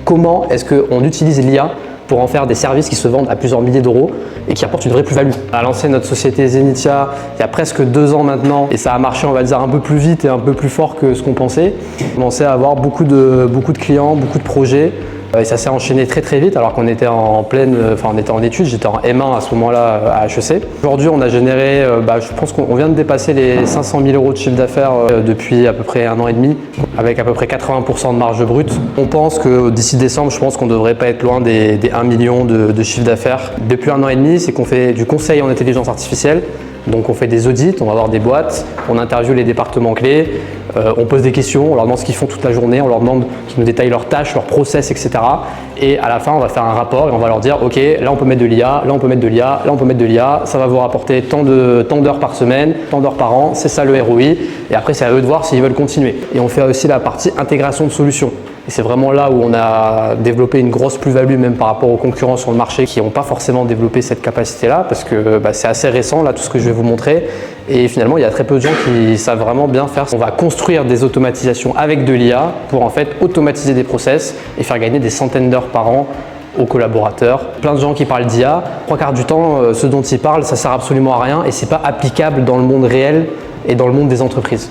comment est-ce qu'on utilise l'IA pour en faire des services qui se vendent à plusieurs milliers d'euros et qui apportent une vraie plus-value. On a lancé notre société Zenithia il y a presque 2 ans maintenant et ça a marché, on va dire, un peu plus vite et un peu plus fort que ce qu'on pensait. On commençait à avoir beaucoup de clients, beaucoup de projets. Et ça s'est enchaîné très très vite alors qu'on était on était en études, j'étais en M1 à ce moment-là à HEC. Aujourd'hui on a généré, je pense qu'on vient de dépasser les 500 000 euros de chiffre d'affaires depuis à peu près 1 an et demi, avec à peu près 80% de marge brute. On pense que d'ici décembre, je pense qu'on ne devrait pas être loin des 1 million de chiffre d'affaires. Depuis 1 an et demi, c'est qu'on fait du conseil en intelligence artificielle. Donc on fait des audits, on va voir des boîtes, on interviewe les départements clés, on pose des questions, on leur demande ce qu'ils font toute la journée, on leur demande qu'ils nous détaillent leurs tâches, leurs process, etc. Et à la fin, on va faire un rapport et on va leur dire, ok, là on peut mettre de l'IA, là on peut mettre de l'IA, là on peut mettre de l'IA, ça va vous rapporter tant d'heures par semaine, tant d'heures par an, c'est ça le ROI. Et après, c'est à eux de voir s'ils veulent continuer. Et on fait aussi la partie intégration de solutions. Et c'est vraiment là où on a développé une grosse plus-value même par rapport aux concurrents sur le marché qui n'ont pas forcément développé cette capacité-là parce que c'est assez récent là tout ce que je vais vous montrer et finalement il y a très peu de gens qui savent vraiment bien faire. On va construire des automatisations avec de l'IA pour en fait automatiser des process et faire gagner des centaines d'heures par an aux collaborateurs. Plein de gens qui parlent d'IA, 3/4 du temps ce dont ils parlent ça sert absolument à rien et c'est pas applicable dans le monde réel et dans le monde des entreprises.